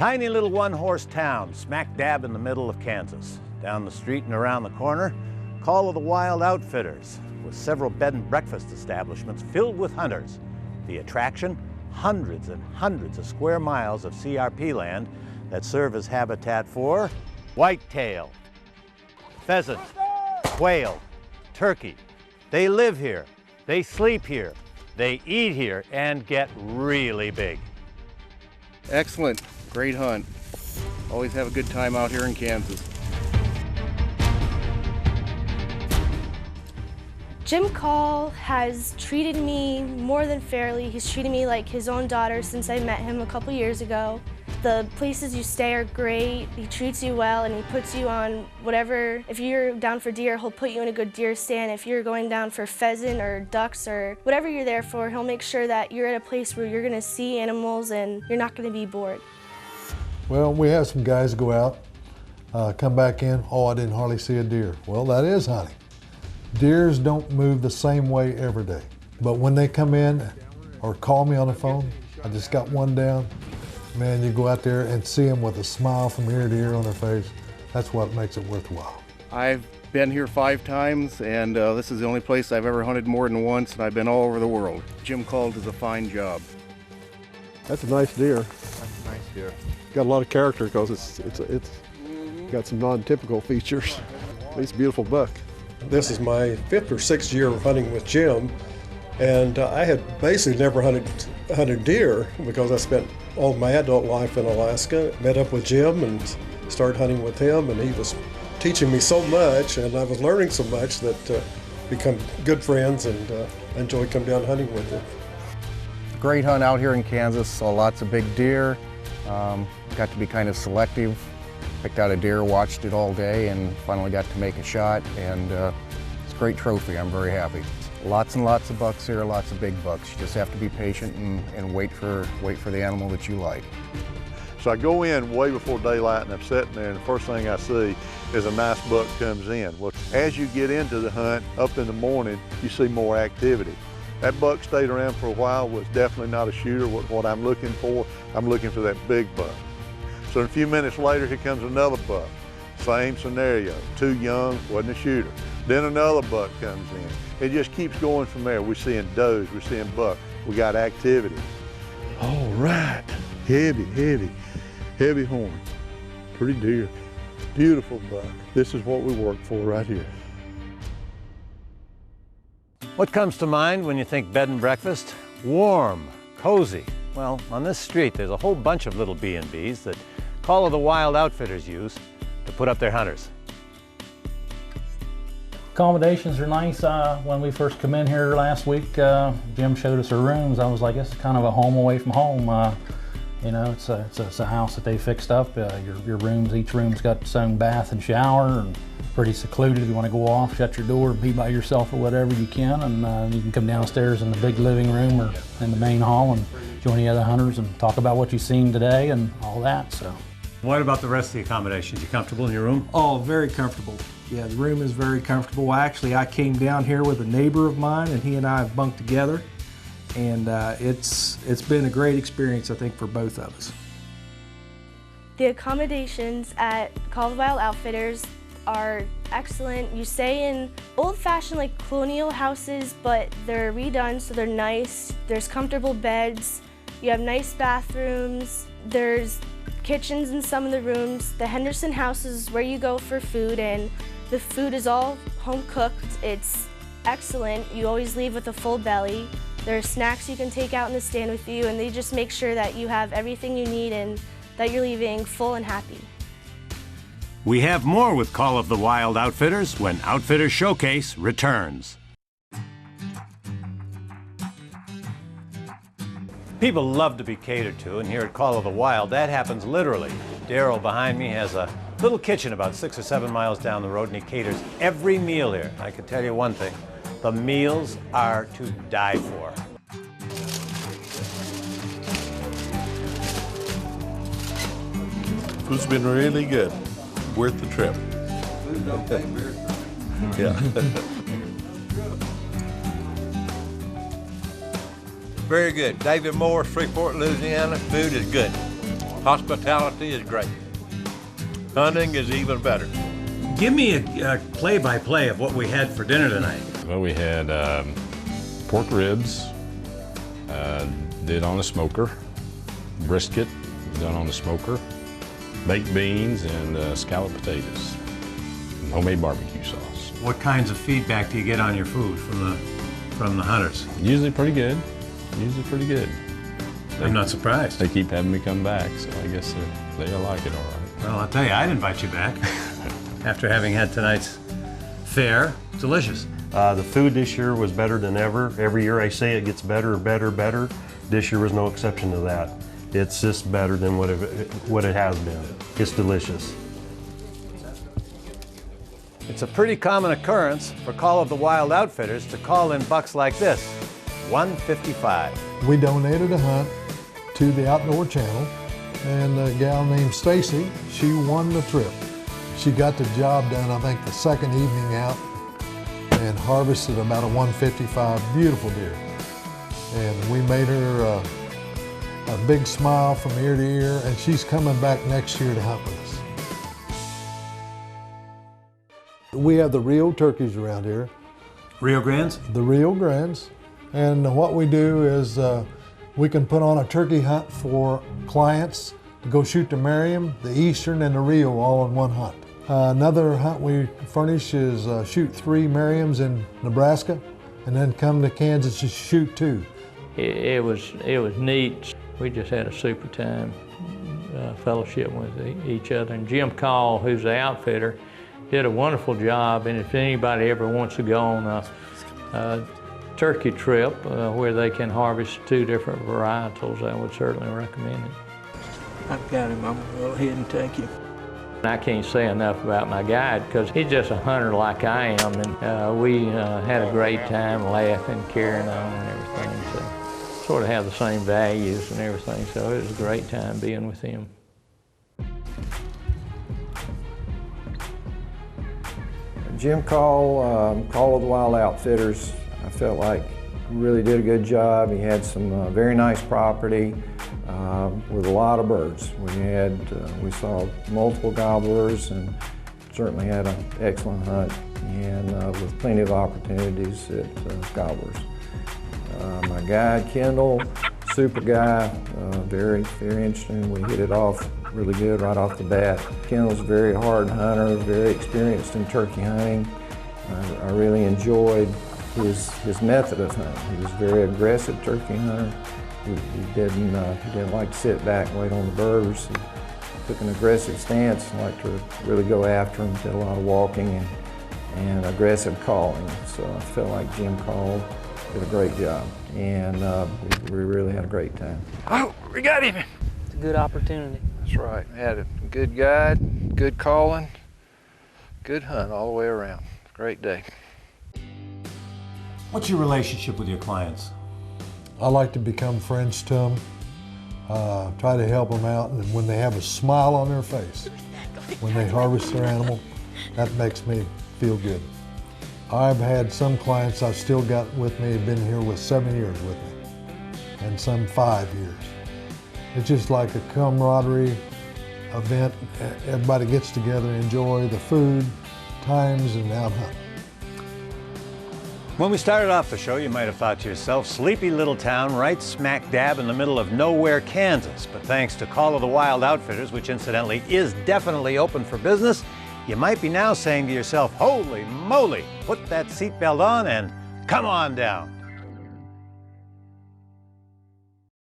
Tiny little one-horse town, smack dab in the middle of Kansas. Down the street and around the corner, Call of the Wild Outfitters, with several bed and breakfast establishments filled with hunters. The attraction, hundreds and hundreds of square miles of CRP land that serve as habitat for whitetail, pheasant, quail, turkey. They live here, they sleep here, they eat here, and get really big. Excellent, great hunt. Always have a good time out here in Kansas. Jim Call has treated me more than fairly. He's treated me like his own daughter since I met him a couple years ago. The places you stay are great. He treats you well and he puts you on whatever. If you're down for deer, he'll put you in a good deer stand. If you're going down for pheasant or ducks or whatever you're there for, he'll make sure that you're at a place where you're gonna see animals and you're not gonna be bored. Well, we have some guys go out, come back in, oh, I didn't hardly see a deer. Well, that is hunting. Deers don't move the same way every day. But when they come in or call me on the phone, I just got one down, man, you go out there and see them with a smile from ear to ear on their face. That's what makes it worthwhile. I've been here 5 times, and this is the only place I've ever hunted more than once, and I've been all over the world. Jim Call does a fine job. That's a nice deer. That's a nice deer. Got a lot of character because it's got some non-typical features. It's a beautiful buck. This is my 5th or 6th year of hunting with Jim, and I had basically never hunted deer because I spent all my adult life in Alaska. Met up with Jim and started hunting with him, and he was teaching me so much, and I was learning so much that become good friends, and I enjoy coming down hunting with him. Great hunt out here in Kansas. Saw lots of big deer. Got to be kind of selective. Picked out a deer, watched it all day, and finally got to make a shot, and it's a great trophy. I'm very happy. Lots and lots of bucks here, lots of big bucks. You just have to be patient and wait for the animal that you like. So I go in way before daylight, and I'm sitting there, and the first thing I see is a nice buck comes in. Well, as you get into the hunt, up in the morning, you see more activity. That buck stayed around for a while, was definitely not a shooter. What I'm looking for that big buck. So a few minutes later, here comes another buck. Same scenario, too young, wasn't a shooter. Then another buck comes in. It just keeps going from there. We're seeing does, we're seeing buck. We got activity. All right, heavy horn, pretty deer, beautiful buck. This is what we work for right here. What comes to mind when you think bed and breakfast? Warm, cozy. Well, on this street, there's a whole bunch of little B&Bs that Call of the Wild Outfitters use to put up their hunters. Accommodations are nice. When we first come in here last week, Jim showed us our rooms. I was like, this is kind of a home away from home. You know, it's a house that they fixed up. Your rooms, each room's got its own bath and shower, and pretty secluded. If you want to go off, shut your door, be by yourself or whatever, you can. And you can come downstairs in the big living room or in the main hall and join the other hunters and talk about what you've seen today and all that. So. What about the rest of the accommodations? You comfortable in your room? Oh, very comfortable. Yeah, the room is very comfortable. Actually, I came down here with a neighbor of mine, and he and I have bunked together, and it's been a great experience, I think, for both of us. The accommodations at Call of the Wild Outfitters are excellent. You stay in old-fashioned, like, colonial houses, but they're redone, so they're nice. There's comfortable beds. You have nice bathrooms. There's kitchens in some of the rooms. The Henderson house is where you go for food, and the food is all home cooked. It's excellent. You always leave with a full belly. There are snacks you can take out in the stand with you, and they just make sure that you have everything you need and that you're leaving full and happy. We have more with Call of the Wild Outfitters when Outfitters Showcase returns. People love to be catered to, and here at Call of the Wild, that happens literally. Daryl behind me has a little kitchen about 6 or 7 miles down the road, and he caters every meal here. I can tell you one thing, the meals are to die for. Food's been really good, worth the trip. Yeah. Very good. David Moore, Freeport, Louisiana. Food is good. Hospitality is great. Hunting is even better. Give me a play-by-play of what we had for dinner tonight. Well, we had pork ribs, did on a smoker, brisket, done on the smoker, baked beans, and scalloped potatoes, and homemade barbecue sauce. What kinds of feedback do you get on your food from the hunters? Usually pretty good. Usually pretty good. I'm not surprised. They keep having me come back, so I guess they like it all right. Well, I'll tell you, I'd invite you back. After having had tonight's fare, delicious. The food this year was better than ever. Every year I say it gets better, better, better. This year was no exception to that. It's just better than what it has been. It's delicious. It's a pretty common occurrence for Call of the Wild Outfitters to call in bucks like this, 155. We donated a hunt to the Outdoor Channel, and a gal named Stacy, she won the trip. She got the job done, I think, the second evening out, and harvested about a 155 beautiful deer. And we made her a big smile from ear to ear, and she's coming back next year to hunt with us. We have the Rio turkeys around here. Rio Grandes? The Rio Grandes. And what we do is we can put on a turkey hunt for clients to go shoot the Merriam, the Eastern, and the Rio all in one hunt. Another hunt we furnish is shoot 3 Merriams in Nebraska, and then come to Kansas to shoot 2. It was neat. We just had a super time fellowship with each other. And Jim Call, who's the outfitter, did a wonderful job. And if anybody ever wants to go on a turkey trip where they can harvest 2 different varietals, I would certainly recommend it. I've got him. I'm gonna go ahead and take him. I can't say enough about my guide because he's just a hunter like I am, and we had a great time laughing, carrying on and everything. So sort of have the same values and everything, so it was a great time being with him. Jim Call, Call of the Wild Outfitters, I felt like really did a good job. He had some very nice property with a lot of birds. We saw multiple gobblers and certainly had an excellent hunt, and with plenty of opportunities at gobblers. My guide, Kendall, super guy, very, very interesting. We hit it off really good right off the bat. Kendall's a very hard hunter, very experienced in turkey hunting. I really enjoyed his method of hunting. He was a very aggressive turkey hunter. He didn't like to sit back and wait on the birds. He took an aggressive stance and liked to really go after them, did a lot of walking and aggressive calling. So I felt like Jim Call did a great job, and we really had a great time. Oh, we got him. It's a good opportunity. That's right. Had a good guide, good calling, good hunt all the way around. Great day. What's your relationship with your clients? I like to become friends to them, try to help them out, and when they have a smile on their face, when they harvest their animal, that makes me feel good. I've had some clients I've still got with me, been here with 7 years with me, and some 5 years. It's just like a camaraderie event. Everybody gets together, enjoy the food, times, and out hunting. When we started off the show, you might have thought to yourself, sleepy little town right smack dab in the middle of nowhere, Kansas. But thanks to Call of the Wild Outfitters, which incidentally is definitely open for business, you might be now saying to yourself, holy moly, put that seatbelt on and come on down.